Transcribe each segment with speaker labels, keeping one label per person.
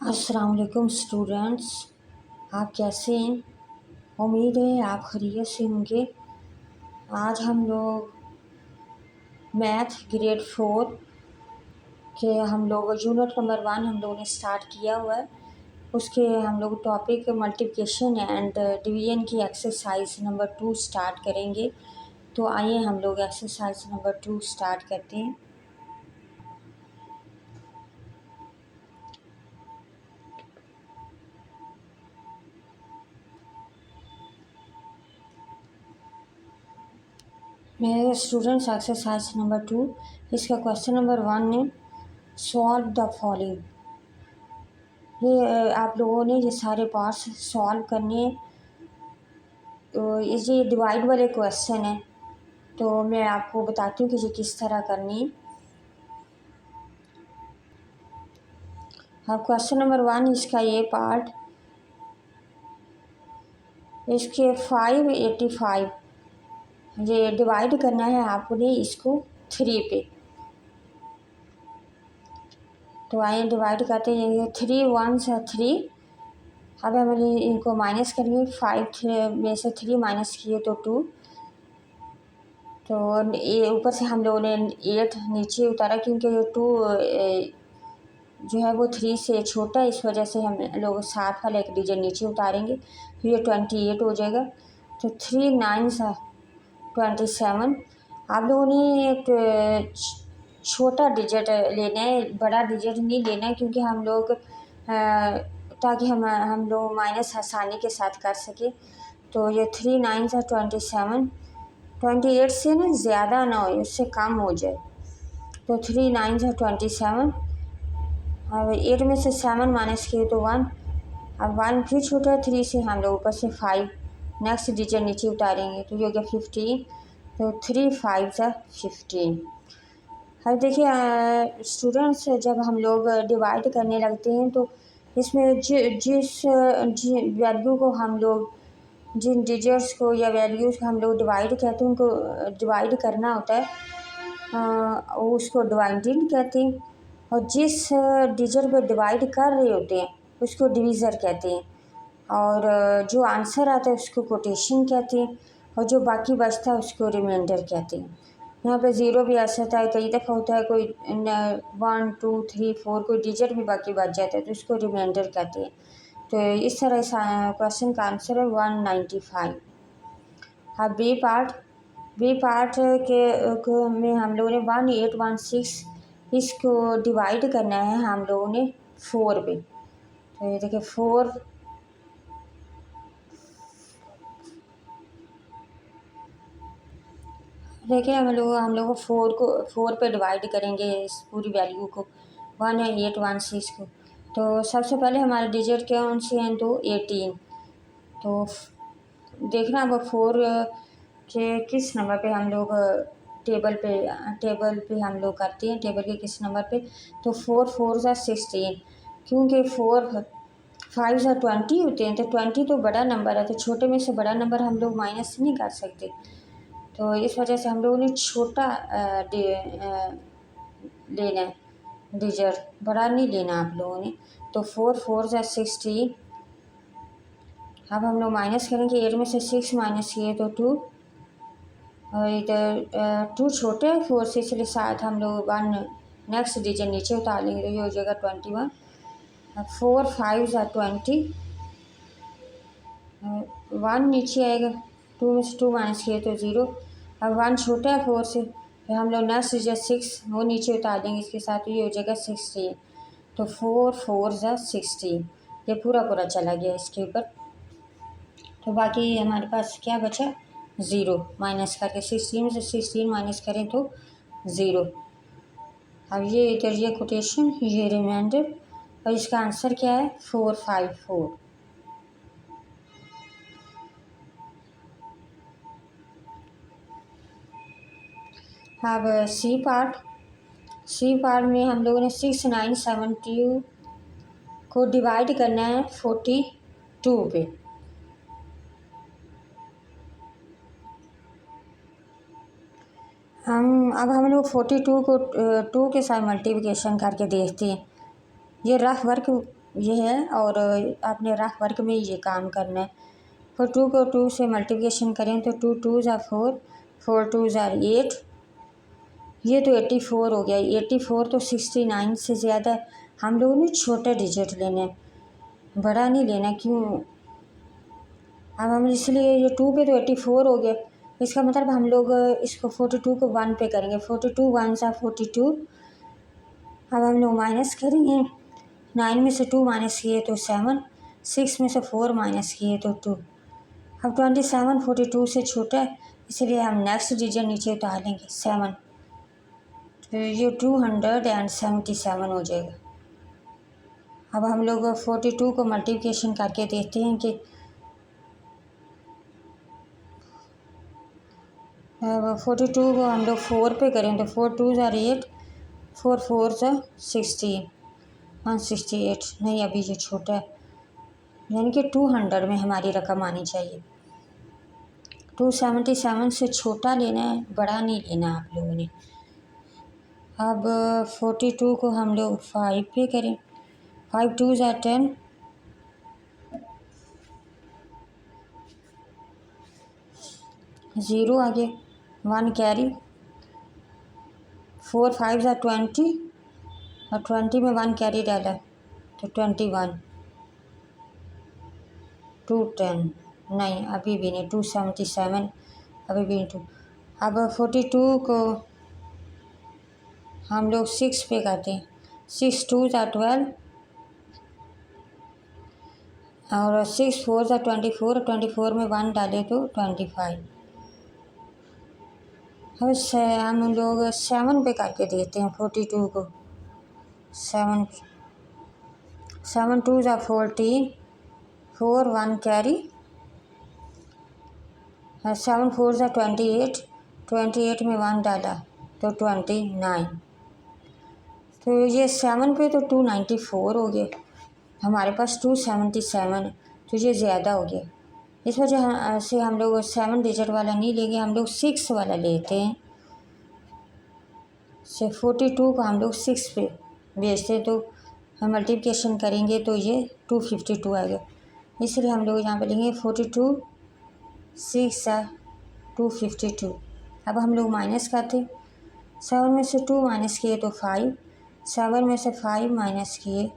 Speaker 1: अस्सलाम वालेकुम स्टूडेंट्स। आप कैसे हैं? उम्मीद है आप खैरियत से होंगे। आज हम लोग मैथ ग्रेड 4 के हम लोग यूनिट नंबर 1 हम लोगों ने स्टार्ट किया हुआ है। उसके हम लोग टॉपिक मल्टीप्लिकेशन एंड डिवीजन की एक्सरसाइज नंबर 2 स्टार्ट करेंगे। तो आइए हम लोग एक्सरसाइज नंबर 2 स्टार्ट करते हैं। मेरे स्टूडेंट्स, एक्सरसाइज नंबर 2 इसका क्वेश्चन नंबर 1 है सॉल्व द फॉलोइंग। ये आप लोगों ने ये सारे पार्ट्स सॉल्व करने हैं। तो ये डिवाइड वाले क्वेश्चन है, तो मैं आपको बताती हूँ कि ये किस तरह करनी है। अब क्वेश्चन नंबर 1 इसका ये पार्ट, इसके 585 ये डिवाइड करना है आपने इसको 3 पे। तो आइए डिवाइड करते हैं। ये 3 1 से 3। अब हम इनको माइनस करेंगे। 5 में से 3 माइनस किए तो 2। तो ये ऊपर से हम लोगों ने 8 नीचे उतारा क्योंकि ये 2 जो है वो 3 से छोटा है, इस वजह से हम लोग 7 वाला एक डिजिट नीचे उतारेंगे। फिर ये 28 हो जाएगा। तो 3 9 सा 27। आप लोगों ने एक छोटा डिजिट लेना है, बड़ा डिजिट नहीं लेना है, क्योंकि हम लोग ताकि हम लोग माइनस आसानी के साथ कर सके। तो ये 3 9 सा 27। 28 से ना ज़्यादा ना हो, उससे कम हो जाए। तो 3 9 सा 27। अब 8 में से 7 माइनस किए तो 1। अब 1 फिर छोटा है 3 से, हम लोग ऊपर से 5 नेक्स्ट डिजिट नीचे उतारेंगे तो ये हो गया 15। तो 3 5 सा 15। अब देखिए स्टूडेंट्स, जब हम लोग डिवाइड करने लगते हैं तो इसमें जिस वैल्यू को हम लोग, जिन डिजिट्स को या वैल्यूज़ को हम लोग डिवाइड कहते हैं, उनको डिवाइड करना होता है, उसको डिवाइडिंग कहते हैं। और जिस डिजिट को डिवाइड कर रहे होते हैं उसको डिवीज़र कहते हैं। और जो आंसर आता है उसको कोटेशन कहते हैं। और जो बाकी बचता है उसको रिमाइंडर कहते हैं। यहाँ पे ज़ीरो भी आ सकता है, कई दफ़ा होता है कोई 1 2 3 4 कोई डिजिट भी बाकी बच जाता है तो उसको रिमाइंडर कहते हैं। तो इस तरह इस क्वेश्चन का आंसर है 195। हाँ, बी पार्ट के में हम लोगों ने 1816 इसको डिवाइड करना है हम लोगों ने 4 पे। तो ये देखिए 4 देखिए हम लोग 4 पे डिवाइड करेंगे इस पूरी वैल्यू को, 1816 को। तो सबसे पहले हमारे डिजिट कौन से हैं? तो 18। तो देखना अब 4 के किस नंबर पे हम लोग टेबल पे हम लोग करते हैं, टेबल के किस नंबर पे। तो 4 4 सा 16, क्योंकि 4 5 सा 20 होते हैं। तो 20 तो बड़ा नंबर है, तो छोटे में से बड़ा नंबर हम लोग माइनस नहीं कर सकते। तो इस वजह से हम लोगों ने छोटा लेना है डिजिट, बड़ा नहीं लेना आप लोगों ने। तो 4 4 सा 16। अब हम लोग माइनस करेंगे। 8 में से 6 माइनस किए तो 2। और इधर 2 छोटे है 4 से, इसलिए साथ हम लोग 1 नेक्स्ट डिजिट नीचे उतार लेंगे तो ये हो जाएगा 21। 4 5 सा 20। 1 नीचे आएगा। 2 में से 2 माइनस किए तो 0। अब 1 छोटा है 4 से, फिर हम लोग नेक्स्ट डिजिट 6 वो नीचे उतार देंगे इसके साथ, तो ये हो जाएगा 16। तो 4 4 सा 16। ये पूरा चला गया इसके ऊपर। तो बाकी हमारे पास क्या बचा? 0 माइनस करके 16 में से 16 माइनस करें तो 0। अब ये इधर ये कोटेशन, ये रिमाइंडर, और इसका आंसर क्या है? 454। अब सी पार्ट में हम लोगों ने 6 9 72 को डिवाइड करना है 42 पे। अब हम लोग 42 को 2 के साथ मल्टीप्लिकेशन करके देखते हैं। ये रफ वर्क ये है, और आपने रफ वर्क में ये काम करना है। फिर 2 को 2 से मल्टीप्लिकेशन करें तो 2 2 ज़ा 4, 4 2 ज़ा 8, ये तो 84 हो गया। 84 तो 69 से ज़्यादा है। हम लोगों ने छोटे डिजिट लेने, बड़ा नहीं लेना। क्यों? अब हम इसलिए ये 2 पे तो 84 हो गया। इसका मतलब हम लोग इसको 42 को 1 पे करेंगे। 42 1 सा 42। अब हम लोग माइनस करेंगे। 9 में से 2 माइनस किए तो 7, 6 में से 4 माइनस किए तो 2। अब 27 42 से छोटा है, इसलिए हम नेक्स्ट डिजिट नीचे उतार लेंगे 7, तो ये 277 हो जाएगा। अब हम लोग 42 को मल्टीप्लिकेशन करके देखते हैं कि अब 42 को हम लोग 4 पे करें तो 4 2 ज़ा 8, 4 4 ज़ा 16, 168। नहीं, अभी ये छोटा है, यानी कि 200 में हमारी रकम आनी चाहिए। 277 से छोटा लेना है, बड़ा नहीं लेना आप लोगों ने। अब 42 को हम लोग 5 पे करें। 5 2 ज़ा 10, 0 आगे, 1 कैरी। 4 5 ज़ा 20, और 20 में 1 कैरी डाला तो 21, 210। नहीं, अभी भी नहीं। 277 अभी भी नहीं। 2 अब 42 को हम लोग 6 पे करते हैं। 6 2 ज़ा 12, और 6 4 ज़ा 24, 24 में 1 डाले तो 25। अब हम लोग 7 पे करके देते हैं 42 को। 7 7 2 ज़ा 14, 4 1 कैरी। 7 4 ज़ा 28, 28 में 1 डाला तो 29। तो ये 7 पे तो 294 हो गए। हमारे पास 277 है, तो ये ज़्यादा हो गया। इस वजह से हम लोग 7 डिजिट वाला नहीं लेंगे, हम लोग 6 वाला लेते हैं। से 42 को हम लोग 6 पे बेचते हैं, तो हम मल्टीप्लिकेशन करेंगे तो ये 252 आएगा। इसलिए हम लोग यहाँ पे लेंगे 42 6 252। अब हम लोग माइनस करते। 7 में से 2 माइनस किए तो 5, 7 में से 5 माइनस किए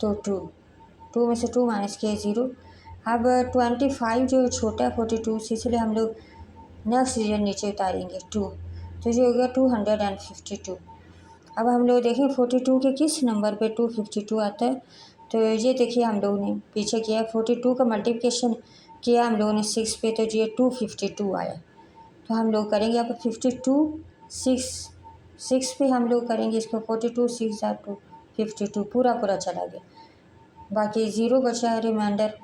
Speaker 1: तो 2, 2 में से 2 माइनस किए 0। अब 25 जो छोटा है 42 से, इसलिए हम लोग नेक्स्ट डिजिट नीचे उतारेंगे 2, तो ये हो गया 252। अब हम लोग देखें 42 के किस नंबर पे 252 आता है। तो ये देखिए हम लोगों ने पीछे किया है, 42 का मल्टीप्लिकेशन किया हम लोगों ने 6 पे, तो ये 252 आया। तो हम लोग करेंगे अब 52 6 पे हम लोग करेंगे इसको। 42 6 ज़ा 252 पूरा पूरा चला गया, बाकी 0 बचा है रिमाइंडर।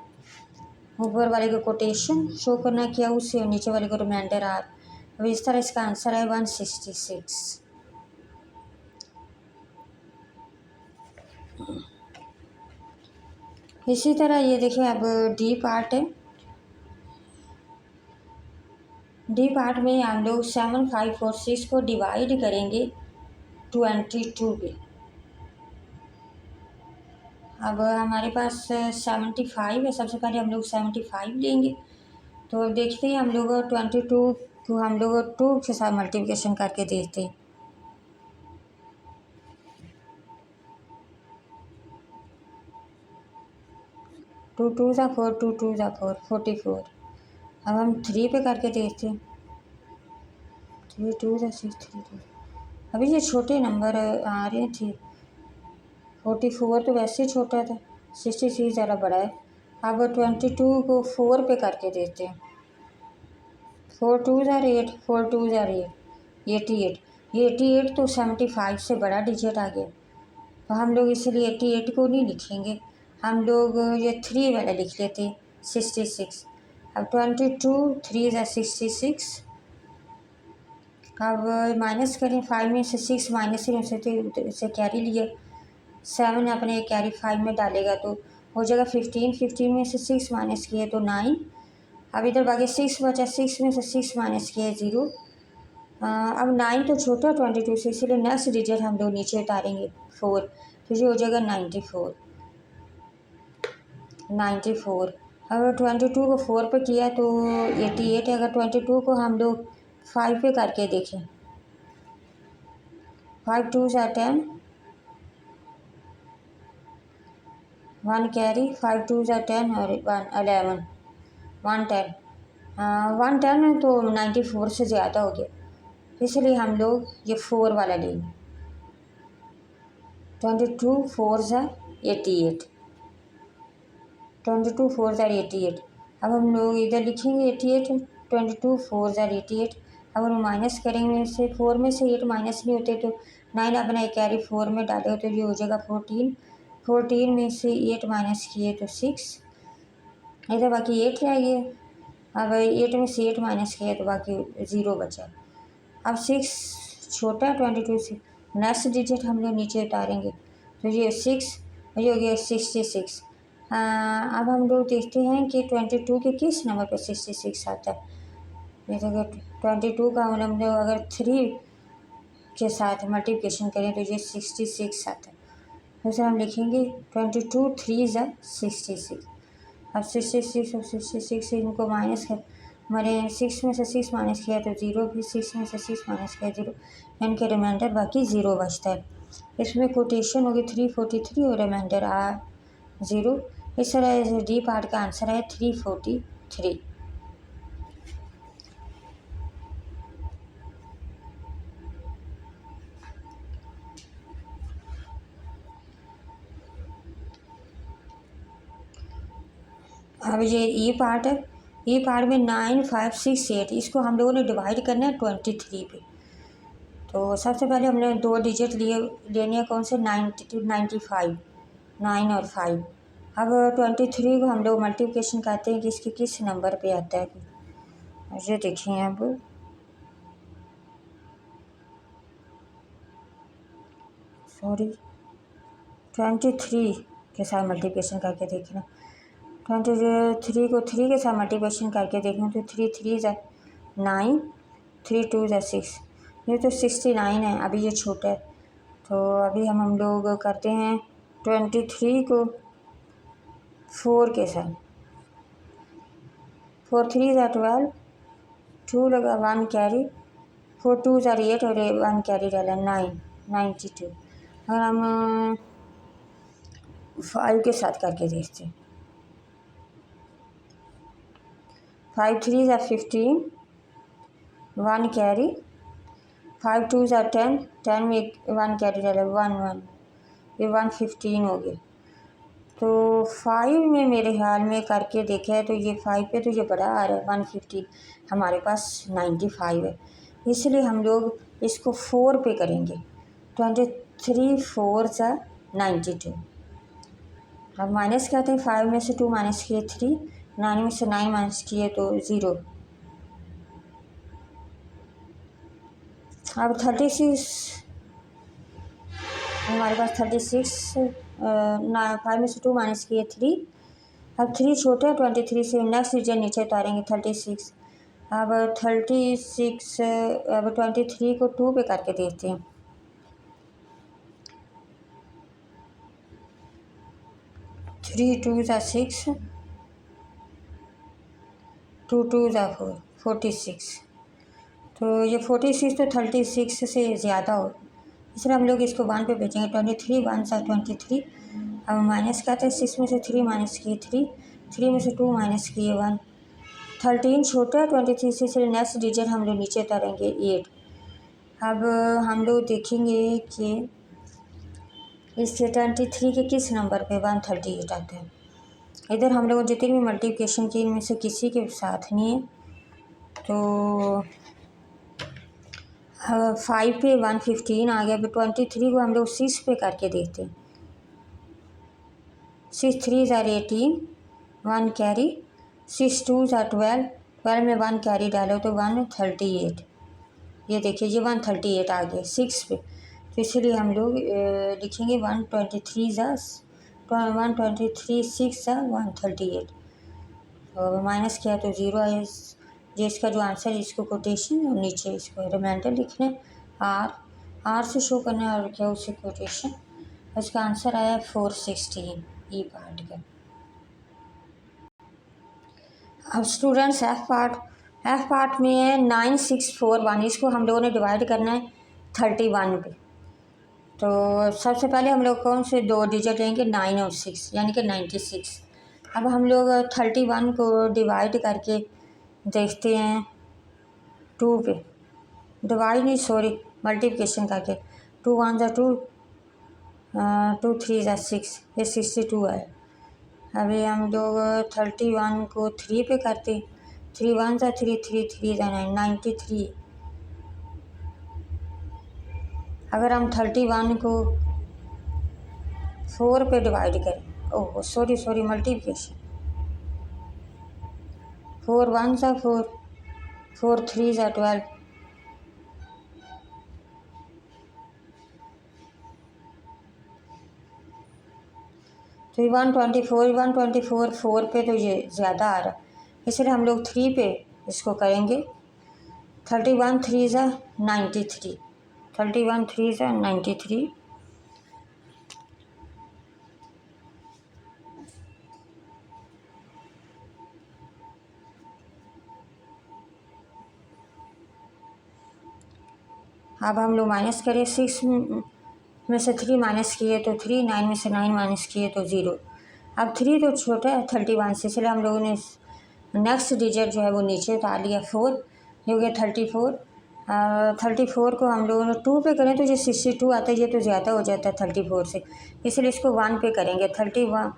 Speaker 1: ऊपर वाले को कोटेशन शो करना किया उससे, और नीचे वाले को रिमाइंडर आर। अब इस तरह इसका आंसर है 166। इसी तरह ये देखिए अब डी पार्ट है। डी पार्ट में हम लोग 7 5 और 6 को डिवाइड करेंगे 22 पे। अब हमारे पास 75 है, सबसे पहले हम लोग 75 लेंगे। तो देखते हैं हम लोग 22 को हम लोग 2 के साथ मल्टीप्लिकेशन करके देखते हैं। 2 2 ज़ा 4, 2 2 ज़ा 4, 44। अब हम 3 पे करके देखते हैं। 3 2 ज़ा 6, 3 2। अभी ये छोटे नंबर आ रहे थे। 44 तो वैसे ही छोटा था, 66 ज़रा बड़ा है। अब 22 को 4 पे करके देते हैं। 4 2 ज़ा 8, 4 2 ज़ा 88। ये 88 तो 75 से बड़ा डिजिट आ गया, तो हम लोग इसलिए 88 को नहीं लिखेंगे, हम लोग ये 3 वाला लिख लेते हैं 66। अब 22 3 ज़ा 66। अब माइनस करें, 5 में से 6 माइनस से कैरी लिए। 7 अपने कैरी 5 में डालेगा तो हो जाएगा 15। 15 में से 6 माइनस किए तो 9। अब इधर बाकी 6 बचा, 6 में से 6 माइनस किए 0। अब 9 तो छोटा 22 से, इसलिए नेक्स्ट डिजिट हम लोग नीचे उतारेंगे 4, तो ये हो जाएगा 94। 94। अगर 22 को 4 पे किया तो 88 है। अगर 22 को हम लोग 5 पे करके देखें, 5 2 ज़ा 10, 1 कैरी, 5 2 ज़ा 10 और 1 11, 110। 110 है तो 94 से ज़्यादा हो गया, इसलिए हम लोग ये 4 वाला लेंगे। 22 4 ज़ा 88, 22 4 ज़ा 88। अब हम लोग इधर लिखेंगे 88, 22 4 ज़ा 88। अब हम माइनस करेंगे इससे, 4 में से 8 माइनस नहीं होते तो 9 अपना एक कैरी 4 में डाले तो ये हो जाएगा 14। 14 में से 8 माइनस किए तो 6, इधर बाकी 8 रह गए। अब 8 में से 8 माइनस किए तो बाकी 0 बचा। अब 6 छोटा है 22 से, नेक्स्ट डिजिट हम लोग नीचे उतारेंगे तो ये 6, ये हो गया 66। अब हम लोग देखते हैं कि 22 के किस नंबर पर 66 आता है। जैसे अगर 22 का हम लोग अगर 3 के साथ मल्टीप्लिकेशन करें तो ये 66 आता है। जैसे हम लिखेंगे 22 3 ज़ा 66। अब 66 और 66 इनको माइनस कर, हमारे 6 में से 6 माइनस किया तो 0, भी 6 में से 6 माइनस किया 0, यानी कि रिमाइंडर बाकी 0 बचता है। इसमें कोटेशन होगी 343 और रिमाइंडर 0। इस तरह डी पार्ट का आंसर है 343। अब ये ई पार्ट है, ई पार्ट में 9 5 6 8, इसको हम लोगों ने डिवाइड करना है 23 पे। तो सबसे पहले हमने 2 डिजिट लेने हैं, कौन से 95, 9 और 5। अब 23 को हम लोग मल्टीप्लिकेशन करते हैं कि इसके किस नंबर पे आता है। ये देखिए अब सॉरी 23 के साथ मल्टीप्लिकेशन करके देखना। 23 को 3 के साथ मल्टीप्लिकेशन करके देखना तो 3 3 ज़ा 9, 3 2 ज़ा 6, ये तो 69 है। अभी ये छोटा है तो अभी हम लोग करते हैं 23 को 4 के साथ, 4 3 ज़ा 12, 2 लगा 1 कैरी, 4 2 ज़ा 8 और 1 कैरी डाला 9, 92। अगर हम 5 के साथ करके देखते हैं, 5 3 ज़ा 15, 1 कैरी, 5 2 ज़ा 10, 10 में 1 कैरी डाला 1 1, ये 115 हो गया। तो 5 में मेरे ख्याल में करके देखा है तो ये 5 पे तो ये बड़ा आ रहा है 150, हमारे पास 95 है, इसलिए हम लोग इसको 4 पे करेंगे। 23 4 ज़ा 92। अब माइनस करते हैं, 5 में से 2 माइनस किए 3, 9 में से 9 माइनस किए तो 0। अब 36 हमारे पास 36, 5 में से 2 माइनस किए 3। अब 3 छोटे है 23 से, नेक्स्ट डिजिट नीचे उतारेंगे 36। अब 36 अब 23 को 2 पे करके देखते हैं। 3 2 ज़ा 6, 2 2 ज़ा 4, 46। तो ये 46 तो 36 से ज़्यादा हो, इसलिए हम लोग इसको 1 पे भेजेंगे। 23 1 सा 23। अब माइनस करते हैं, 6 में से 3 माइनस किए 3, 3 में से 2 माइनस किए 1, 13 छोटा है 23 से, इसलिए नेक्स्ट डिजिट हम लोग नीचे उतारेंगे 8। अब हम लोग देखेंगे कि इससे 23 के किस नंबर पे 138 आता है। इधर हम लोग जितनी भी मल्टीप्लिकेशन की इनमें से किसी के साथ नहीं है, तो 5 पे 115 आ गया। अब 23 को हम लोग 6 पे करके देखते हैं। 6 3 ज़ा 18, 1 कैरी, 6 2 ज़ा 12, 12 में 1 कैरी डालो तो 138। ये देखिए ये 138 आ गया 6 पे, तो इसलिए हम लोग लिखेंगे 123 ज़ा 123 6 ज़ा 138। तो माइनस किया तो 0 आया। ये इसका जो आंसर है, इसको कोटेशन और नीचे इसको रिमाइंडर लिखना है, आर से शो करना है और क्या उसे कोटेशन। इसका आंसर आया 416 ई पार्ट का। अब स्टूडेंट्स एफ पार्ट में है 9641, इसको हम लोगों ने डिवाइड करना है 31 पे। तो सबसे पहले हम लोग कौन से दो डिजिट लेंगे, 9 और 6, यानी कि 96। अब हम लोग 31 को डिवाइड करके देखते हैं 2 पे, डिवाइड नहीं सॉरी मल्टीप्लिकेशन करके। 2 1 ज़ा 2, 2 3 ज़ा 6, ये 62 है। अभी हम लोग 31 को 3 पे करते, 3 1 ज़ा 3, 3 3 ज़ा 9, 93। अगर हम 31 को 4 पे डिवाइड करें, ओह सॉरी मल्टीप्लिकेशन, 4 1 ज़ा 4, 4 3 ज़ा 12, तो 124 4 पे तो ये ज़्यादा आ रहा, इसलिए हम लोग 3 पे इसको करेंगे। 31 3 ज़ा 93, 31 3 ज़ा 93। अब हम लोग माइनस करें, 6 में से 3 माइनस किए तो 3, 9 में से 9 माइनस किए तो 0। अब 3 तो छोटा है 31 से, इसलिए हम लोगों ने नेक्स्ट डिजिट जो है वो नीचे उतार लिया, 4, ये हो गया 34। 34 को हम लोगों ने 2 पे करें तो ये 62 आता है, ये तो ज़्यादा हो जाता है 34 से, इसलिए इसको 1 पे करेंगे। 31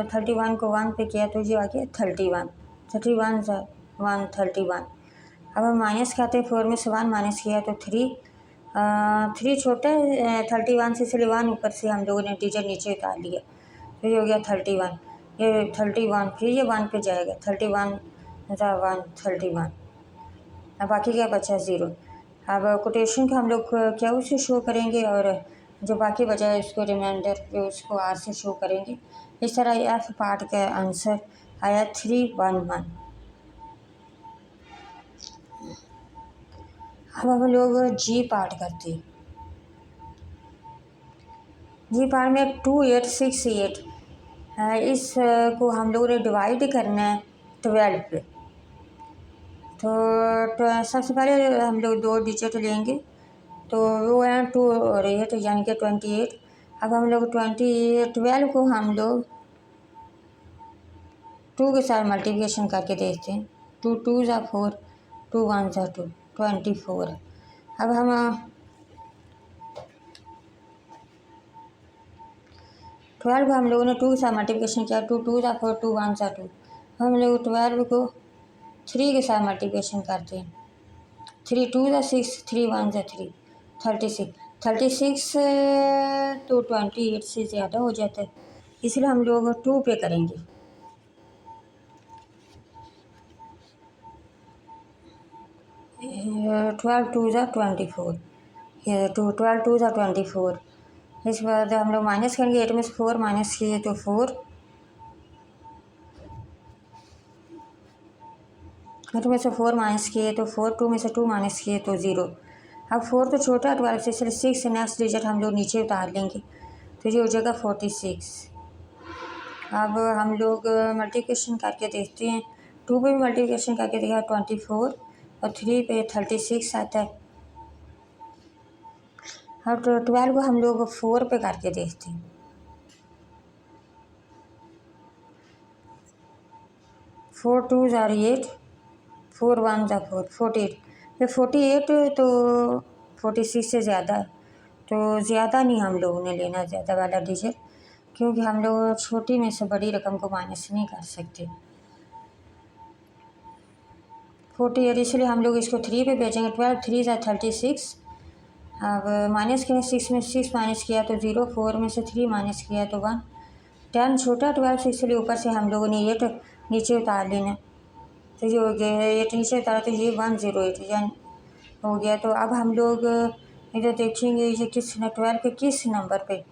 Speaker 1: 31 को 1 पे किया तो ये आ गया 31, 31 1 31। अब हम माइनस खाते हैं, 4 में से 1 माइनस किया तो 3, 3 छोटा है 31 से, इसलिए 1 ऊपर से हम लोगों ने डिजिट नीचे उतार लिया, तो ये हो गया 31, ये 31, फिर ये 1 पे जाएगा, 31 1 31। अब बाकी क्या बचा, 0। अब कोटेशन का हम लोग क्या उसे शो करेंगे, और जो बाकी बचा है उसको रिमाइंडर पे उसको आर से शो करेंगे। इस तरह एफ पार्ट का आंसर आया 311। अब हम लोग जी पार्ट करते हैं। जी पार्ट में 2868, इस को हम लोगों ने डिवाइड करना है 12 पे। तो सबसे पहले हम लोग दो डिजिट लेंगे, तो वो है 2 और 8, यानी कि 28। अब हम लोग 12 को हम लोग 2 के साथ मल्टीप्लिकेशन करके देखते हैं। 2 2 ज़ा 4, 2 1 ज़ा 2, 24 है। अब हम 12 को हम लोगों ने 2 के साथ मल्टीप्लिकेशन किया, 2 2 ज़ा 4, 2 1 ज़ा 2। हम लोग 12 को 3 के साथ मल्टीप्लिकेशन करते हैं, 3 2 ज़ा 6, 3 1 ज़ा 3, 36। 36 तो 28 से ज़्यादा हो जाता है, इसलिए हम लोग 2 पे करेंगे। 12 2 ज़ा 24, ये 12 2 ज़ा 24। इसके बाद हम लोग माइनस करेंगे, 8 में से 4 माइनस किए तो 4, 8 में से 4 माइनस किए तो 4, 2 में से 2 माइनस किए तो 0। अब 4 तो छोटा है 12 से, इसलिए 6 से नेक्स्ट डिजिट हम लोग नीचे उतार लेंगे, तो ये हो जाएगा 46। अब हम लोग मल्टीप्लिकेशन करके देखते हैं, 2 पे भी मल्टीप्लिकेशन करके देखा 24, और 3 पे 36 आता है। अब 12 को हम लोग 4 पे करके देखते हैं, 4 2 ज़ा 8, 4 1 ज़ा 4, 48। ये 48 तो 46 से ज़्यादा है, तो ज़्यादा नहीं हम लोगों ने लेना ज़्यादा वाला डिजिट, क्योंकि हम लोग छोटी में से बड़ी रकम को माइनस नहीं कर सकते। 48, इसलिए हम लोग इसको 3 पे भेजेंगे। 12 3 ज़ा 36। अब माइनस करें, 6 में 6 माइनस किया तो 0, 4 में से 3 माइनस किया तो 1। 10 छोटा 12 से, इसलिए ऊपर से हम लोगों ने 8 नीचे उतार लेना, तो ये हो गया 8 नीचे उतारा तो ये 108 यानी हो गया। तो अब हम लोग इधर देखेंगे ये किस 12 के किस नंबर पे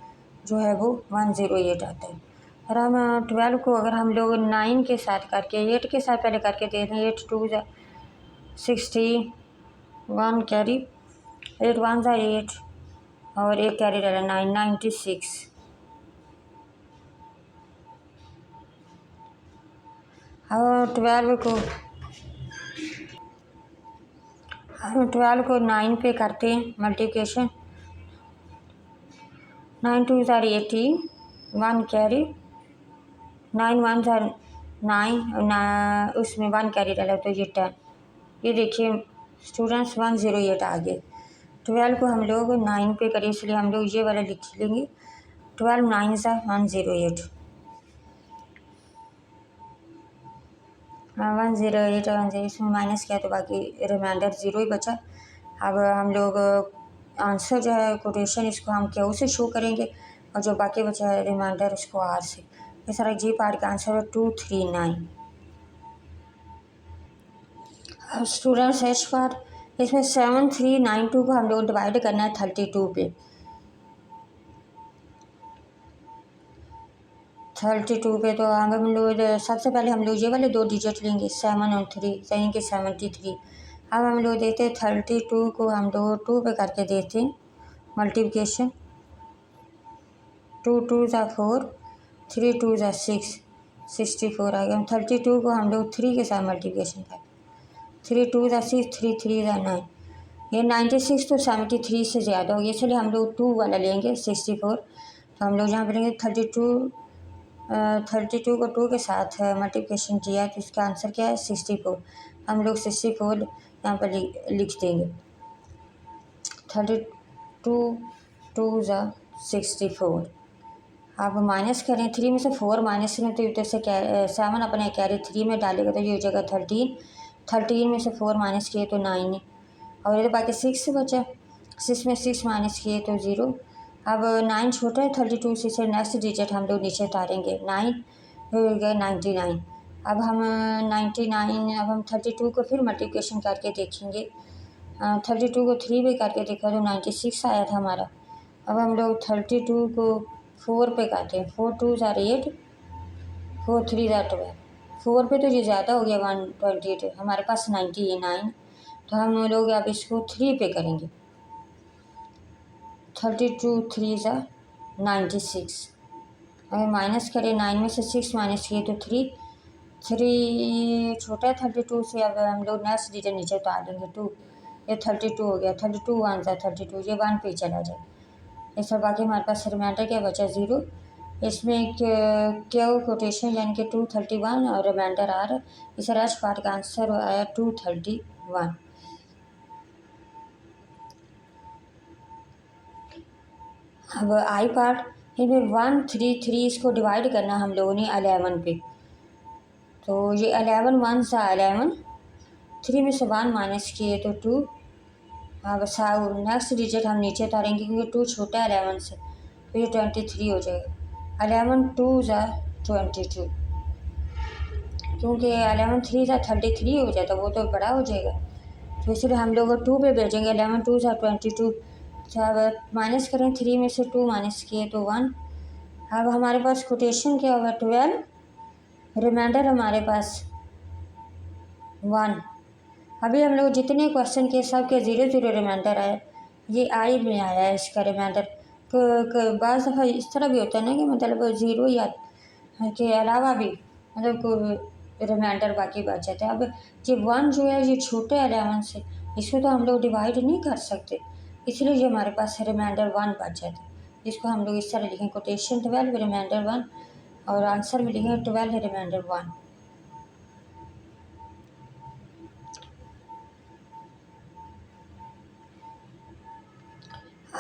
Speaker 1: जो है वो 108 आता है। और हम 12 को अगर हम लोग 9 के साथ करके 8 के साथ पहले करके देख रहे हैं, 8 2 ज़ा 61 कैरी, 8 1 ज़ा 8, और एक कैरी डाला 9, 96। अब 12 को 9 पे करते हैं मल्टीप्लिकेशन। 9 2 ज़ार 18, 1 कैरी, 9 1 ज़ार 9, उसमें 1 कैरी डाला तो ये 10। ये देखिए स्टूडेंट्स 108 आ गए। 12 को हम लोग 9 पे करें, इसलिए हम लोग ये वाला लिख लेंगे 12 9 ज़ार 108। 108 इसमें माइनस किया तो बाकी रिमाइंडर 0 ही बचा। अब हम लोग आंसर जो है कोटेशन इसको हम क्यू से शो करेंगे और जो बाकी बचा है रिमाइंडर उसको आर से। इस तरह जी पार्ट का आंसर है 239। अब स्टूडेंट्स एच पार्ट, इसमें 7392 को हम लोग डिवाइड करना है 32 पे। 32 पे तो हम लोग सबसे पहले हम लोग ये वाले 2 डिजिट लेंगे 7 और 3, यानी कि 73। अब हम लोग देते 32 को हम लोग 2 पे करके देते मल्टीप्लिकेशन। 2 2 ज़ा 4, 3 2 ज़ा 6, 64 आ गया। 32 को हम लोग 3 के साथ मल्टीप्लिकेशन करें। 3 2 ज़ा 6, 3 3 ज़ा 9। ये 96 तो 73 से ज़्यादा हो गया, इसलिए हम लोग 2 वाला लेंगे 64। तो हम लोग यहाँ पर लेंगे 32 को 2 के साथ मल्टीप्लिकेशन किया तो इसका आंसर क्या है 64। हम लोग 64 यहाँ पर लिख देंगे। 32 2 ज़ा 64। आप माइनस करें 3 में से 4 माइनस में तो इधर से 7 अपने कैरी 3 में डालेगा तो ये हो जाएगा 13। 13 में से 4 माइनस किए तो 9 और इधर बाकी 6 बचा। 6 में 6 माइनस किए तो 0। अब 9 छोटा है 32 से नेक्स्ट डिजिट हम लोग नीचे उतारेंगे 9 हो गया 99। अब हम 99, अब हम 32 को फिर मल्टीप्लिकेशन करके देखेंगे। 32 को 3 पे करके देखा तो 96 आया था हमारा। अब हम लोग 32 को 4 पे करते हैं। 4 2 ज़ार 8, 4 3 ज़ार 12। 4 पे तो ये ज़्यादा हो गया 128, हमारे पास 99। तो हम लोग अब इसको 3 पे करेंगे। 32 3 ज़ार 96। अगर माइनस करें 9 में से 6 माइनस किए तो 3 छोटा है 32 से। अब हम लोग नेक्स्ट डिजिट नीचे उतार देंगे 2। ये 32 हो गया। 32 1 ज़ार 32, ये 1 पे चला जाए। इस बाकी हमारे पास रिमाइंडर क्या बचा 0। इसमें क्यू कोटेशन यानी कि 231 और रिमाइंडर आर। इस रश पार्ट का आंसर आया 231। अब आई पार्ट, इनमें 133 इसको डिवाइड करना हम लोगों ने 11 पे। तो ये 11 1 सा 11, 3 में से 1 माइनस किए तो 2। अब नेक्स्ट डिजिट हम नीचे उतारेंगे क्योंकि 2 छोटा है 11 से, तो ये 23 हो जाएगा। 11 2 ज़ा 22, क्योंकि 11 3 ज़ा 33 हो जाता, वो तो बड़ा हो जाएगा, तो इसलिए हम लोग 2 पे भेजेंगे। 11 2 ज़ा 22। अब माइनस करें 3 में से 2 माइनस किए तो 1। अब हमारे पास कोटेशन क्या होगा 12, रिमाइंडर हमारे पास 1। अभी हम लोग जितने क्वेश्चन के सब के 0 0 रिमाइंडर आया, ये आई में आया है इसका रिमाइंडर। बाज़ दफ़ा इस तरह भी होता है ना कि मतलब 0 या के अलावा भी मतलब रिमाइंडर बाकी बच जाता है। अब ये 1 जो है ये छोटे 11 से, इसको तो हम लोग डिवाइड नहीं कर सकते, इसलिए ये हमारे पास रिमाइंडर 1 बच जाता है। जिसको हम लोग इस तरह लिखें कोटेशन 12 रिमाइंडर 1 और आंसर में लिखेंगे 12 रिमाइंडर 1।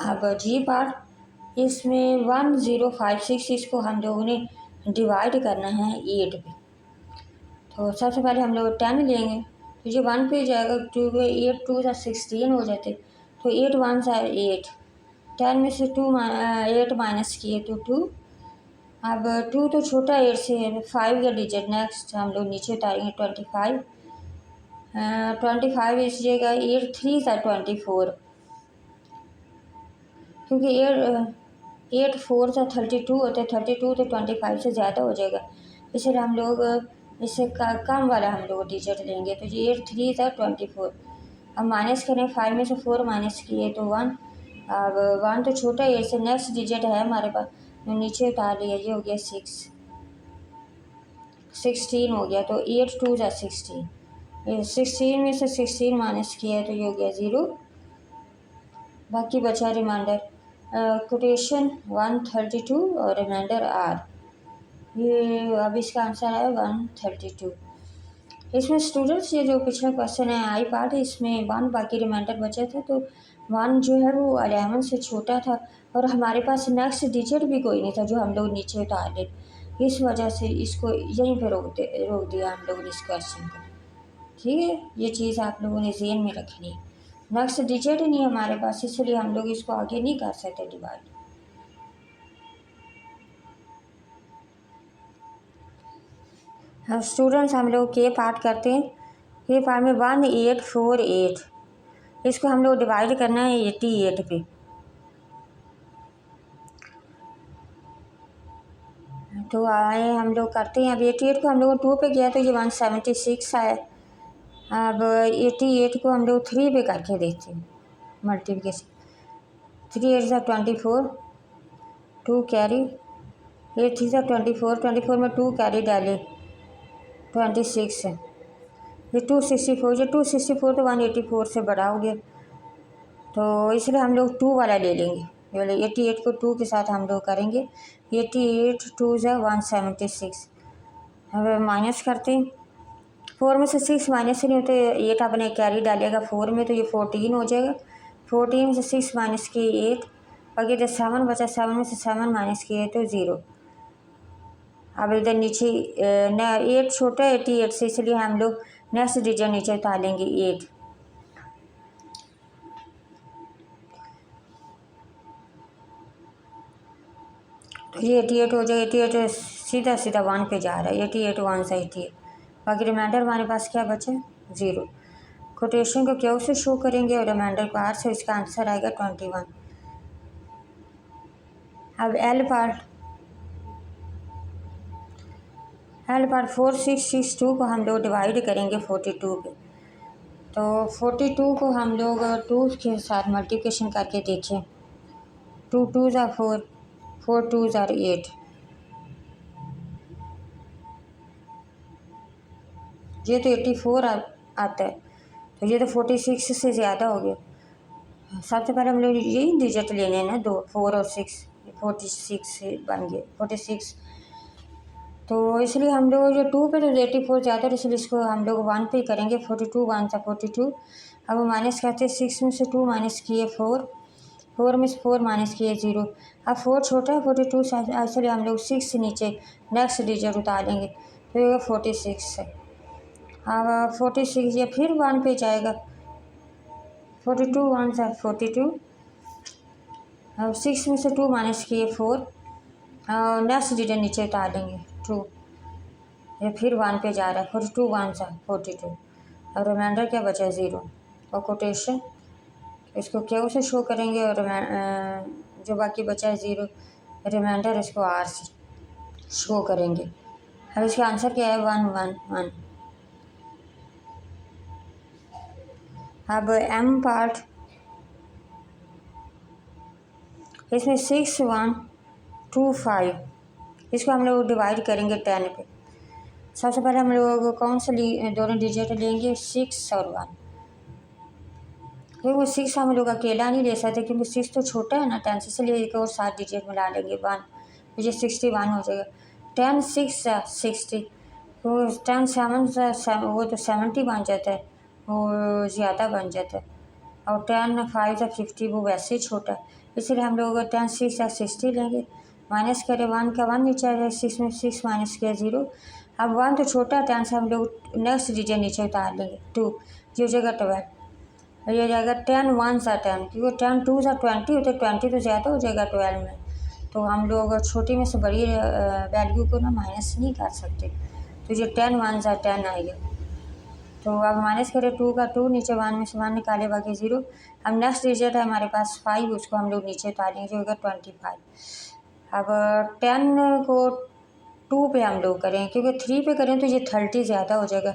Speaker 1: अब जी पार्ट, इसमें 1056 इसको हम लोगों ने डिवाइड करना है 8 पे। तो सबसे पहले हम लोग 10 लेंगे तो ये 1 पे जाएगा। 2 8 2 ज़ा 16 हो जाते, तो 8 1 ज़ा 8। 10 में से 8 माइनस किए तो 2। अब 2 तो छोटा 8 से है, 5 का डिजिट नेक्स्ट हम लोग नीचे उतारेंगे 25। 25 इस जगह 8 3 ज़ा 24, क्योंकि 8 4 ज़ा 32 होते, 32 तो 25 से ज़्यादा हो जाएगा, इसलिए हम लोग इससे कम वाला हम लोग डिजिट लेंगे। तो ये 8 3 ज़ा 24। अब माइनस करें 5 में से 4 माइनस किए तो 1। अब 1 तो छोटा है, इससे नेक्स्ट डिजिट है हमारे पास, तो नीचे उतार लिया, ये हो गया 6। 16 हो गया, तो 8 2 ज़ा 16, 16 में से 16 माइनस किया है तो ये हो गया 0। बाकी बचा रिमाइंडर कोटेशन 132 और रिमाइंडर आर। ये अब इसका आंसर है 132। इसमें स्टूडेंट्स ये जो पिछला क्वेश्चन है आई पार्ट है, इसमें 1 बाकी रिमाइंडर बचा था, तो 1 जो है वो 11 से छोटा था और हमारे पास नेक्स्ट डिजिट भी कोई नहीं था जो हम लोग नीचे उतार ले। इस वजह से इसको यहीं पे रोक दिया हम लोगों ने इस क्वेश्चन को। ठीक है, ये चीज़ आप लोगों ने ज़हन में रखनी है। नेक्स्ट डिजिट ही नहीं हमारे पास, इसलिए हम लोग इसको आगे नहीं कर सकते डिवाइड। अब स्टूडेंट्स हम लोग के पार्ट करते हैं। के पार्ट में 1848, इसको हम लोग डिवाइड करना है 88 पे। तो आए हम लोग करते हैं। अब 88 को हम लोग 2 पे किया तो ये 176 आया। अब 88 को हम लोग 3 पे करके देखते हैं मल्टीप्लिकेशन। 3 8 24, 2 कैरी, 8 3 24, 24 में 2 कैरी डाले 26 है। ये 264, ये 264 तो 184 से बड़ा हो गया, तो इसलिए हम लोग 2 वाला ले लेंगे। बोले 88 को 2 के साथ हम लोग करेंगे। 88 2 ज़ा 176। अब माइनस करते हैं। 4 में से 6 माइनस नहीं होते, 8 आपने कैरी डालेगा 4 में तो ये 14 हो जाएगा। 14 में से 6 माइनस किए 8, बाकी इधर 7 बचा, 7 में से 7 माइनस किए तो 0। अब इधर नीचे 8 छोटा है 88 से, इसलिए हम लोग नेक्स्ट डिजिट नीचे उतारेंगे 8। तो ये 88 हो जाएगा। 88 सीधा सीधा 1 पे जा रहा है, 88 1 से 88। बाकी रिमाइंडर हमारे पास क्या बचे 0। कोटेशन को क्यों से शो करेंगे और रिमाइंडर को आर से, इसका आंसर आएगा 21। अब एल पार्ट 4662 को हम लोग डिवाइड करेंगे 42 पे। तो 42 को हम लोग 2 के साथ मल्टीप्लिकेशन करके देखें। 2 2 ज़ा 4, 4 2 ज़ा 8, ये तो 84 आता है, तो ये तो 46 से ज़्यादा हो गया। सबसे पहले हम लोग यही डिजिट लेने हैं ना, 2 4 और 6, 46 बन गए 46। तो इसलिए हम लोग जो 2 पे तो 84 ज़्यादा है, इसलिए इसको हम लोग 1 पे करेंगे। 42 1 था 42। अब वो माइनस करते हैं, 6 में से 2 माइनस किए 4, 4 में से 4 माइनस किए 0। अब 4 छोटा है 42 से, इसलिए हम लोग 6 से नीचे नेक्स्ट डिजिट उतारेंगे तो ये 46 है। अब 46 ये फिर 1 पे जाएगा। 42 1 था 42। अब 6 में से 2 माइनस किए 4, नेक्स्ट डिजिट नीचे उतार देंगे 2, ये फिर 1 पे जा रहा है। 42 1 था 42। और रिमाइंडर क्या बचा 0। और कोटेशन इसको क्या से शो करेंगे और जो बाकी बचा है 0, रिमाइंडर इसको आर से शो करेंगे। अब इसका आंसर क्या है 1 1 1। अब एम पार्ट, इसमें 6 1 2 5, इसको हम लोग डिवाइड करेंगे 10 पे। सबसे पहले हम लोग कौन सा दोनों डिजिट लेंगे 6 और 1, क्योंकि वो 6 हम लोग अकेला नहीं ले सकते क्योंकि 6 तो छोटा है ना 10 से, इसलिए एक और 7 डिजिट मिला लेंगे 1, तो ये 61 हो जाएगा। 10 6 60, तो 10 7 वो तो 70 बन जाता है, वो ज़्यादा बन जाता है। और 10 5 50, वो वैसे ही छोटा है, इसलिए हम लोग 10 6 60 लेंगे। माइनस करें 1 का 1 नीचे आ जाए, 6 में 6 माइनस किया 0। अब 1 तो छोटा है 10 से, हम लोग नेक्स्ट डिजिट नीचे उतार लेंगे 2, जो जगह 12, और ये जाएगा 10 1 सा 10, क्योंकि 10 2 सा 20 होता है, 20 तो ज़्यादा हो जाएगा 12 में, तो हम लोग छोटी में से बड़ी वैल्यू को ना माइनस नहीं कर सकते, तो ये 10 1 सा 10 आएगा। तो अब माइनस करें 2 का 2, नीचे 1 में से 1 निकाले बाकी 0। अब नेक्स्ट डिजिट है हमारे पास 5, उसको हम लोग नीचे उतारेंगे जो होगा 25। अब 10 को 2 पे हम लोग करें, क्योंकि 3 पे करें तो ये 30 ज़्यादा हो जाएगा।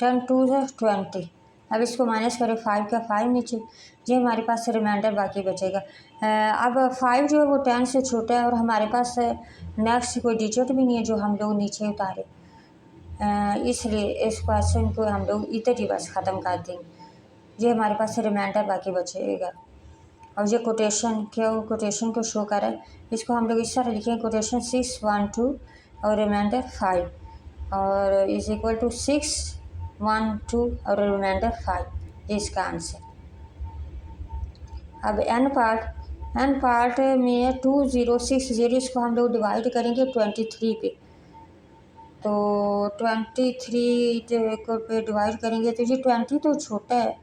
Speaker 1: 10 2 सा 20। अब इसको माइनस करें 5 का 5 नीचे, ये हमारे पास रिमाइंडर बाकी बचेगा। अब 5 जो है वो 10 से छोटा है और हमारे पास नेक्स्ट कोई डिजिट भी नहीं है जो हम लोग नीचे उतारें, इसलिए इस क्वेश्चन को हम लोग इधर ही बस ख़त्म कर देंगे। ये हमारे पास रिमाइंडर बाकी बचेगा। और ये कोटेशन क्या वो कोटेशन को शो कर रहा है, इसको हम लोग इस तरह लिखेंगे कोटेशन 6 1 2 और रिमाइंडर 5 और इज इक्वल टू 6 1 2 और रिमाइंडर 5, ये इसका आंसर। अब एन पार्ट में 2060, इसको हम लोग डिवाइड करेंगे 23 पे। तो 23 को पे डिवाइड करेंगे तो ये 20 तो छोटा है,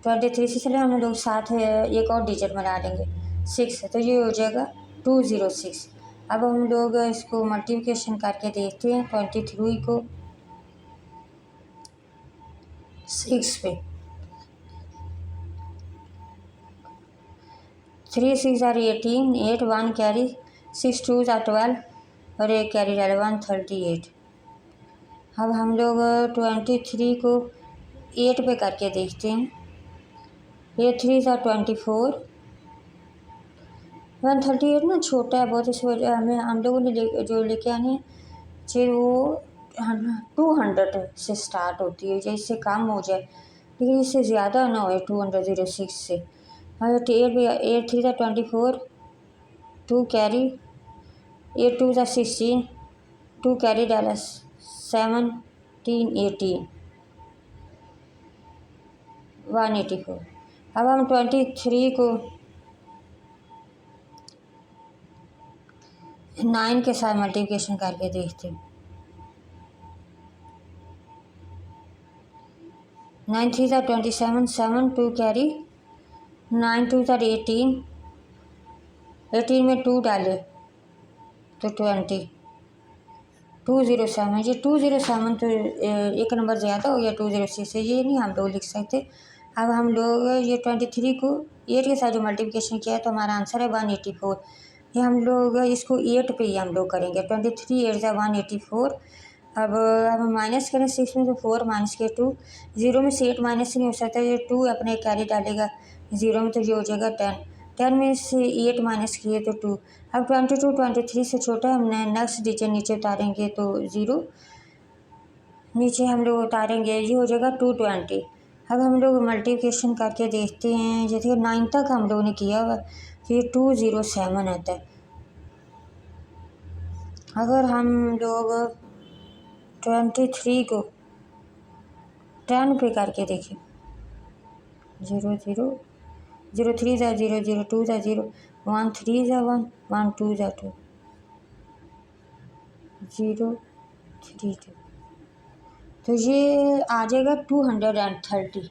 Speaker 1: 23 से चले हम लोग साथ एक और डिजिट बना देंगे 6, तो ये हो जाएगा 206। अब हम लोग इसको मल्टीप्लिकेशन करके देखते हैं 23 को 6 पे। 3 6 are 18, 8 1 कैरी, 6 2 are 12 और एक कैरी डाले 138। अब हम लोग 23 को 8 पे करके देखते हैं। 8 3 are 24, 138 ना छोटा है बहुत, इस वजह हमें हम लोगों ने जो लेके आने चाहिए वो 200 से स्टार्ट होती है, जो इससे कम हो जाए लेकिन इससे ज़्यादा ना हो 206 से। 8 3 are 24, 2 कैरी, 8 2 are 16, 2 कैरी डाला 17 18 184। अब हम 23 को 9 के साथ मल्टीप्लिकेशन करके देखते हैं। 9 3 are 27, 7 2 कैरी, 9 2 are 18, 18 में 2 डाले तो 20, 207। ये 207 तो एक नंबर ज़्यादा हो गया 206 से, ये नहीं हम लोग लिख सकते। अब हम लोग ये 23 को 8 के साथ जो मल्टीप्लिकेशन किया है तो हमारा आंसर है 184। ये हम लोग इसको 8 पे ही हम लोग करेंगे। 23 8 जा 184। अब हम माइनस करें 6 में तो 4 माइनस के 2, 0 में से 8 माइनस नहीं हो सकता, ये 2 अपने कैरी डालेगा 0 में तो ये हो जाएगा 10, 10 में से 8 माइनस किए तो 2। अब 22 23 से छोटा है, हमने नेक्स्ट डिजिट नीचे उतारेंगे तो 0 नीचे हम लोग उतारेंगे, ये हो जाएगा 220। अब हम लोग मल्टीप्लिकेशन करके देखते हैं, जैसे 9 तक हम लोगों ने किया हुआ तो ये 207 आता है। अगर हम लोग 23 को 10 पे करके देखें, 0 0 0 3 जा 0 0 2 जा 0 1 3 जा 1 1 2 जा 2 0 3 2, तो ये आ जाएगा 230।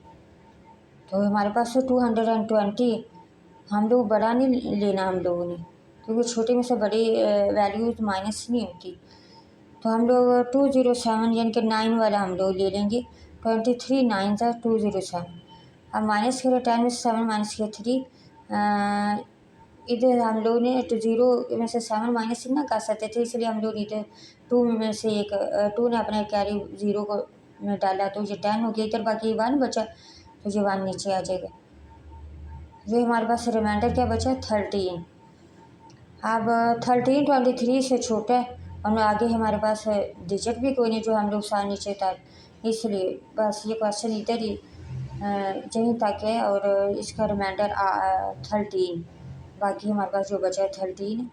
Speaker 1: तो हमारे पास तो 220, हम लोग बड़ा नहीं लेना हम लोगों ने, क्योंकि छोटे में से बड़ी वैल्यूज माइनस नहीं होती। तो हम लोग 207 यानी कि 9 वाला हम लोग ले लेंगे। 23 9 था 207। अब माइनस करें 10 में से 7 माइनस किया 3, इधर हम लोग ने तो 0 में से 7 माइनस ना कर सकते थे, इसलिए हम लोग इधर 2 में से एक 2 ने अपने कैरी 0 को में डाला तो ये 10 हो गया, इधर बाकी 1 बचा तो ये 1 नीचे आ जाएगा। ये हमारे पास रिमाइंडर क्या बचा 13। अब 13 23 से छोटा है और आगे हमारे पास डिजिट भी कोई नहीं जो हम लोग साथ नीचे था, इसलिए बस ये क्वेश्चन इधर ही यहीं तक है और इसका रिमाइंडर 13। बाकी हमारे पास जो बचा है 13,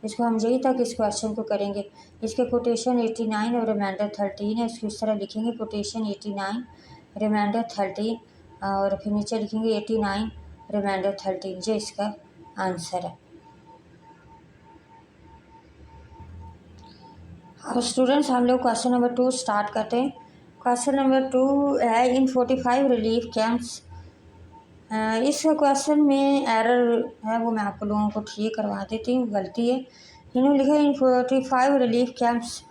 Speaker 1: इसको हम यहीं तक इस क्वेश्चन को करेंगे। इसके कोटेशन 89 और रिमाइंडर 13 है, इसको इस तरह लिखेंगे कोटेशन 89 रिमाइंडर 13 और फिर नीचे लिखेंगे 89 रिमाइंडर 13, ये इसका आंसर है। अब स्टूडेंट्स हम लोग क्वेश्चन नंबर 2 स्टार्ट करते हैं। क्वेश्चन नंबर 2 है इन 45 रिलीफ कैंप्स। इस क्वेश्चन में एरर है वो मैं आप लोगों को ठीक करवा देती हूँ, गलती है। इन्होंने लिखा इन 45 रिलीफ कैंप्स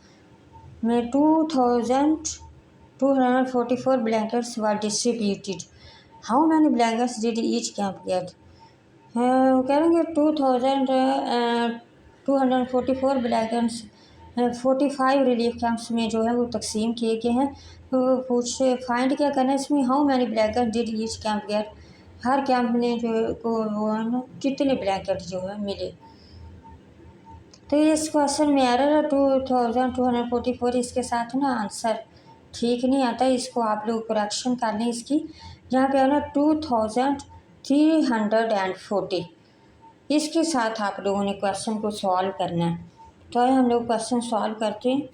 Speaker 1: में 2244 blankets were distributed, how many blankets did each camp get. कहेंगे 2244 ब्लैंकेट्स 45 रिलीफ कैंप्स में जो है वो तकसीम किए गए हैं। तो पूछे फाइंड क्या करना है इसमें, how many blanket did each camp get, हर कैंप ने जो को वो है ना कितने ब्लैंकेट जो है मिले। तो इस क्वेश्चन में एरर है 2244, इसके साथ ना आंसर ठीक नहीं आता, इसको आप लोग करेक्शन कर लें इसकी। यहाँ पे है ना 2340, इसके साथ आप लोगों ने क्वेश्चन को सॉल्व करना है। तो आइए हम लोग क्वेश्चन सॉल्व करते हैं।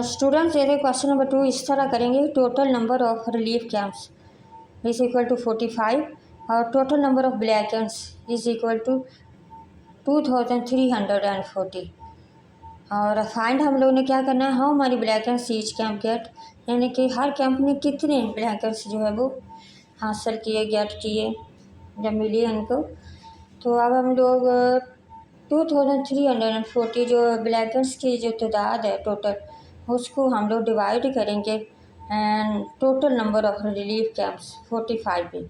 Speaker 1: स्टूडेंट्स ये क्वेश्चन नंबर 2 इस तरह करेंगे, total number of relief camps is equal to 45 और total number of blankets is equal to 2340। और फाइंड हम लोग ने क्या करना है, हाउ हमारी ब्लैकेंट्स ईच कैंप गेट, यानी कि हर कैंप ने कितने ब्लैकेंट्स जो है वो हासिल किए, गेट किए, जब मिली उनको। तो अब हम लोग 2340 जो ब्लैकेंट्स की जो तादाद है टोटल, उसको हम लोग डिवाइड करेंगे and total number of relief camps 45 पे।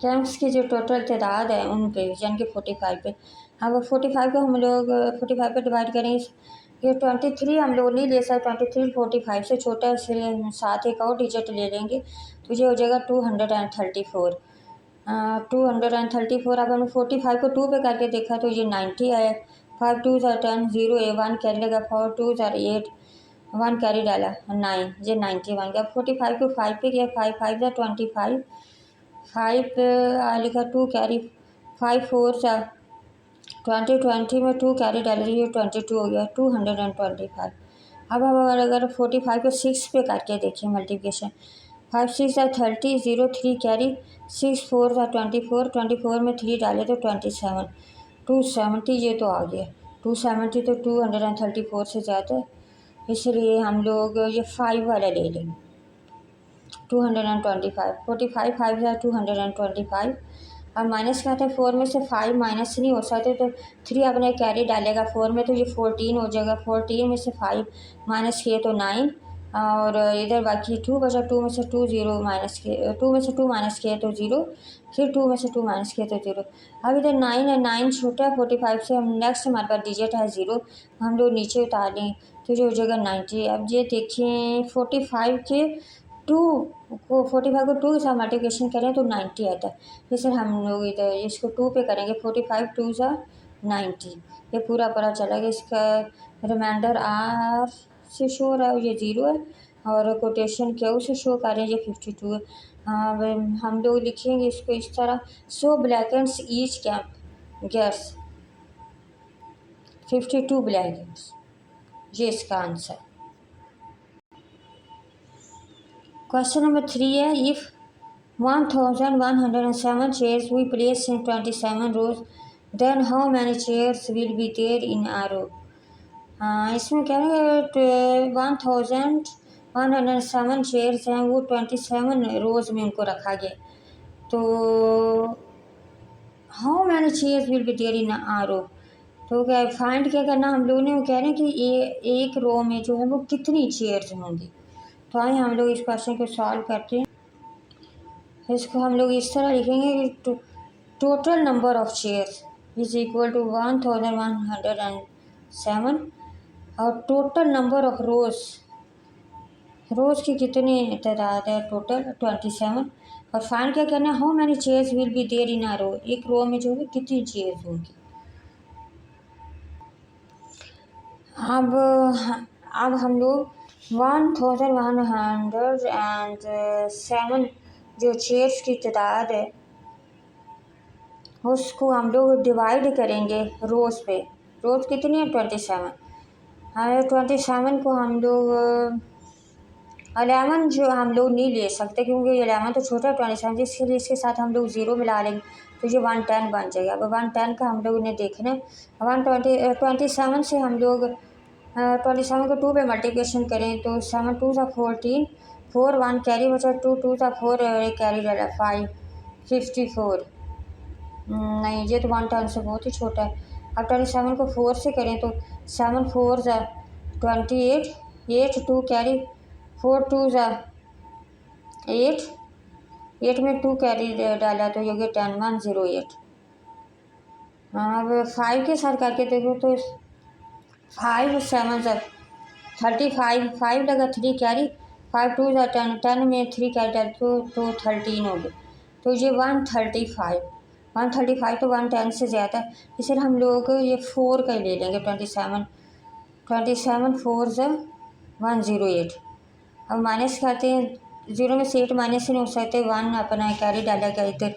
Speaker 1: कैंप्स की जो टोटल तादाद है उन पे यानी कि 45 पे। अब 45 को हम लोग 45 पे डिवाइड करेंगे। ये 23 हम लोग नहीं ले सकते, 23 45 से छोटा है, इसलिए साथ एक और डिजिट ले लेंगे तो ये हो जाएगा 234। 234। अब हमने 45 को 2 पे करके देखा तो ये 90 आया। 5 2 10, 0 1 कैरी लगा, 4 2 8, 1 कैरी डाला 9, ये 90 बन गया। 45 को 5 पे किया, 5 5 25, 5 लिखा 2 कैरी, 5 4 20 में 2 कैरी डाले, ये 22 हो गया, 225। अब हम अगर 45 को 6 पे करके देखें मल्टीप्लिकेशन, 5 6 30, 0 3 कैरी, 6 4 24, 24 में 3 डाले तो 27, 270 ये तो आ गया। 270 तो 234 से ज़्यादा है, इसलिए हम लोग ये 5 वाला ले लेंगे। 225, 45 5 225। अब माइनस करते हैं, 4 में से 5 माइनस नहीं हो सकते तो 3 अपने कैरी डालेगा 4 में तो ये 14 हो जाएगा। 14 में से 5 माइनस किए तो 9 और इधर बाकी 2 बचा, 2 में से 2 0 माइनस किए, 2 में से 2 माइनस किए तो 0, फिर 2 में से 2 माइनस किए तो 0। अब इधर 9 है, 9 छोटा है 45 से, हम नेक्स्ट हमारे पास डिजिट है 0, हम लोग नीचे उतार लें तो ये हो जाएगा 90। अब ये देखें 45 के 2 को 45 को 2 के साथ मल्टीप्लिकेशन करें तो 90 आता है। ये सर हम लोग इधर इसको 2 पे करेंगे, 45 2 90, ये पूरा पता चला कि इसका रिमाइंडर आर से शो हो रहा है, ये 0 है और कोटेशन क्यू से शो कर रहे हैं, ये 52 है। अब हम लोग लिखेंगे इसको इस तरह, सो ब्लैकेंट्स ईच कैंप गेट्स 52 ब्लैकेंट्स, ये इसका आंसर। क्वेश्चन नंबर 3 है, if 1107 chairs we place in 27 rows, then how many chairs will be there in a row? इसमें क्या है 1107 चेयर्स हैं, वो 27 रोज में उनको रखा गया। तो how many chairs will be there in a row, तो क्या फाइंड क्या करना हम लोगों ने, वो कह रहे हैं कि एक रो में जो है वो कितनी चेयर्स होंगी। तो आइए हम लोग इस क्वेश्चन को सॉल्व करते हैं। इसको हम लोग इस तरह लिखेंगे कि total number of chairs is equal to 1107 और टोटल नंबर ऑफ रोज़ की कितनी तादाद है टोटल 27। और फाइंड क्या करना है, how many chairs will be there in a row, एक रो में जो है कितनी चेयर्स होंगी। अब हम लोग 1107 जो चेयर्स की तादाद है उसको हम लोग डिवाइड करेंगे रोज़ पे। रोज़ कितनी है 27, हाँ 27 को हम लोग 11 जो हम लोग नहीं ले सकते क्योंकि 11 तो छोटा है 27, जिसके इसके साथ हम लोग 0 मिला लेंगे तो ये 110 बन जाएगा। अब 110 का हम लोग ने देखना है, 127 से हम लोग 27 को 2 पे मल्टीप्लिकेशन करें तो 7 2 14, 4 1 कैरी बचा, 2 2 4 कैरी डाला 5 54। नहीं ये तो 110 से बहुत ही छोटा है। अब 27 को 4 से करें तो 7 4 28, 8 2 कैरी, 4 2 8, 8 में 2 कैरी डाला तो ये 10 108। अब 5 के साथ करके देखो तो 5 7 ज़ा 35, 5 लगा 3 कैरी, 5 2 ज़ा 10, 10 में 3 कैरी डाल तो 13 हो गए। तो ये 135, 135 तो 110 से ज़्यादा है, इसलिए हम लोग ये 4 का ही ले लेंगे। 27, 27 4 ज़ा 108। अब माइनस करते हैं, 0 में से 8 माइनस नहीं हो सकते, 1 अपना कैरी डालेगा इधर,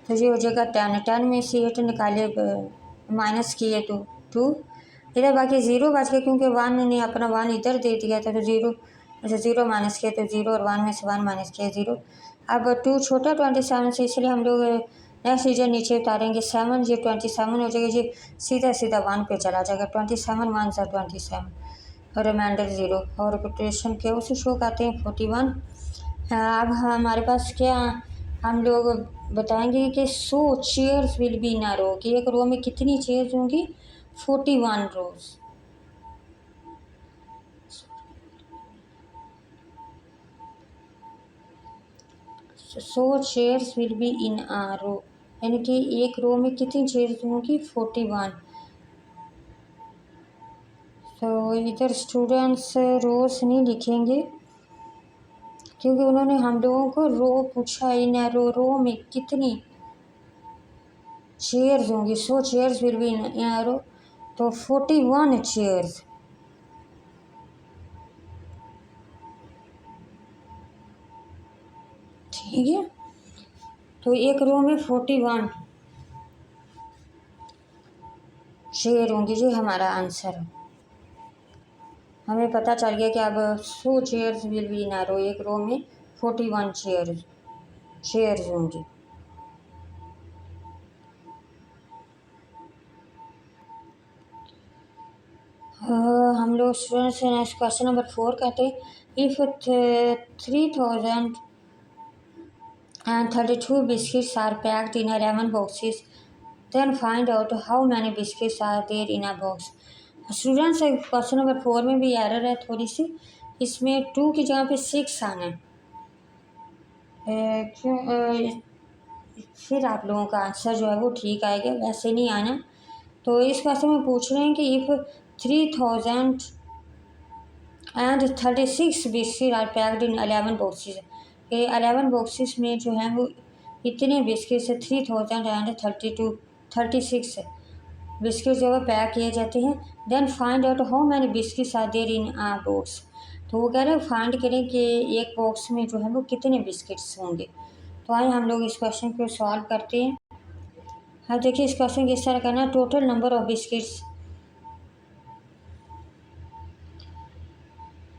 Speaker 1: तो ये हो जाएगा 10, 10 में से 8 निकाले माइनस किए तो 2, इधर बाकी 0 बच गया क्योंकि 1 ने अपना 1 इधर दे दिया था, तो 0, अच्छा 0 माइनस किया तो 0, और 1 में से 1 माइनस किया 0। अब 2 छोटा 27 से, इसलिए हम लोग नेक्स्ट डिजिट नीचे उतारेंगे 7, ये 27 हो जाएगा, ये सीधा सीधा 1 पे चला जाएगा। 27 1 सा 27 और रिमाइंडर 0, और रिपीटेशन के उसे शो करते हैं 41। अब हमारे पास क्या, हम लोग बताएंगे कि 100 chairs will be in a रो, कि एक रो में कितनी चेयर्स होंगी, 41 रोज। सो chairs will be in a रो, यानी कि एक रो में कितनी चेयर्स होंगी, 41। तो इधर स्टूडेंट्स रोज नहीं लिखेंगे क्योंकि उन्होंने हम लोगों को रो पूछा, इन रो में कितनी चेयर्स होंगी, 100 chairs will be in a रो, तो 41 चेयर्स। ठीक है, तो एक रो में 41 चेयर होंगी, ये हमारा आंसर है। हमें पता चल गया कि अब 100 chairs will be in a row, एक रो में 41 चेयर्स होंगी। हम लोग स्टूडेंट्स नेक्स्ट क्वेश्चन नंबर 4 कहते हैं, if 3032 biscuits are packed in 11 boxes, then find out how many biscuits are there in a box। Students question number 4 में भी error है थोड़ी सी, इसमें 2 की जगह पे 6 आना है। क्यों फिर आप लोगों का आंसर जो है वो ठीक आएगा, वैसे नहीं आना। तो इस क्वेश्चन में पूछ रहे हैं कि if 3036 biscuit are packed in 11 boxes, ये 11 बॉक्सेस में जो है वो इतने बिस्किट से 36 बिस्किट जो है पैक किए जाते हैं। Then find out how many biscuits are there in a box, तो वो कह रहे हैं फाइंड करें कि एक बॉक्स में जो है वो कितने बिस्किट्स होंगे। तो आइए हम लोग इस क्वेश्चन को सॉल्व करते हैं। हाँ देखिए, इस क्वेश्चन की इस तरह करना है, टोटल नंबर ऑफ बिस्किट्स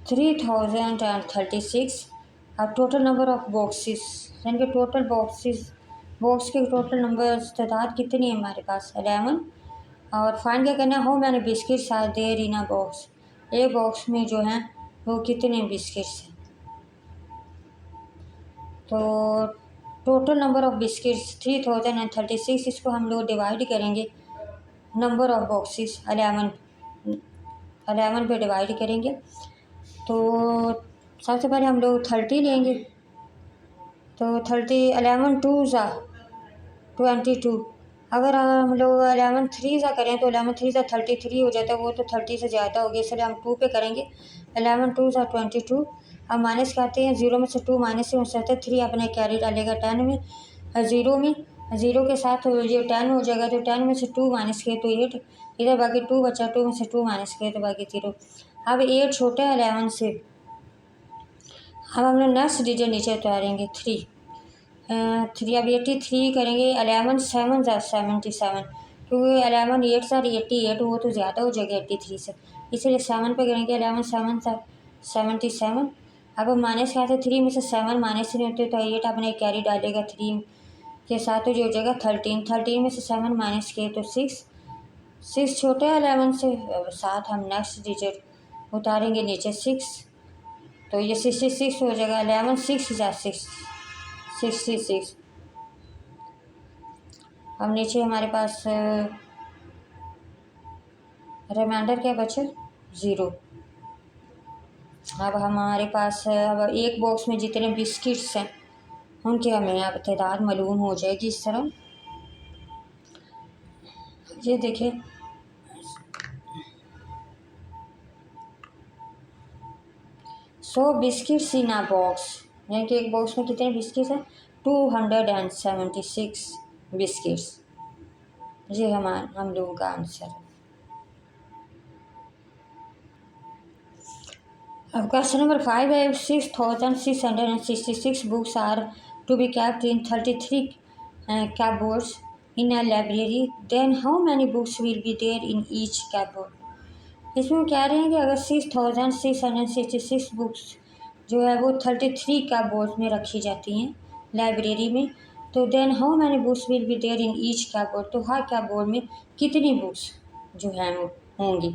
Speaker 1: 3036, अब टोटल नंबर ऑफ बॉक्सेस, यानी कि टोटल बॉक्स के टोटल नंबर तादाद कितनी है हमारे पास, 11। और फाइंड क्या करना है, how many biscuits are there in a box, एक बॉक्स में जो है वो कितने बिस्किट्स हैं। तो टोटल नंबर ऑफ बिस्किट्स 3036, इसको हम लोग डिवाइड करेंगे नंबर ऑफ बॉक्सेस 11 पे डिवाइड करेंगे। तो सबसे पहले हम लोग 30 लेंगे, तो 11 2 ज़ा 22। अगर हम लोग 11 3 ज़ा करें तो 11 3 ज़ा 33 हो जाता है, वो तो 30 से ज़्यादा हो गया, इसलिए हम 2 पे करेंगे। 11 2 ज़ा 22। अब माइनस करते हैं, 0 में से 2 माइनस से हो सकता है, 3 अपने कैरी डालेगा 10 में, 0 में 0 के साथ ये 10 हो जाएगा, तो 10 में से 2 माइनस किए तो 8, इधर बाकी 2 बचा, 2 में से 2 माइनस किए तो बाकी 0। अब 8 छोटा है 11 से। अब हम लोग नेक्स्ट डिजिट नीचे उतारेंगे 3, अब 83 करेंगे, 11 7 ज़ा 77, क्योंकि 11 8 ज़ा 88, वो तो ज़्यादा हो जाएगा 83 से, इसलिए 7 पे करेंगे। 11 7 ज़ा 77। अब माइनस क्या था, 3 में से 7 माइनस नहीं होते, तो 8 अपने कैरी डालेगा 3 के साथ, तो जो हो जाएगा 13 में से 7 माइनस किए तो 6 छोटे है 11 से, 7 हम नेक्स्ट डिजिट उतारेंगे नीचे 6, तो ये 66 हो जाएगा। 11 6 ज़ा 66। अब नीचे हमारे पास रिमाइंडर क्या बचे, 0। अब हमारे पास अब एक बॉक्स में जितने बिस्किट्स हैं उनकी हमें अब तादाद मालूम हो जाएगी इस तरह। ये देखिए, सो बिस्किट्स इन अ बॉक्स, यानी कि एक बॉक्स में कितने बिस्किट्स हैं? 276 बिस्किट्स। ये हम लोगों का आंसर है। अब क्वेश्चन नंबर 5 है, 6,666 books are to be kept in 33 cupboards in a library, then how many books will be there in each cupboard? इसमें कह रहे हैं कि अगर 6,666 बुक्स जो है वो 33 cupboards में रखी जाती हैं लाइब्रेरी में, तो then how many books will be there in each cupboard, तो हर cupboard में कितनी बुक्स जो हैं वो होंगी।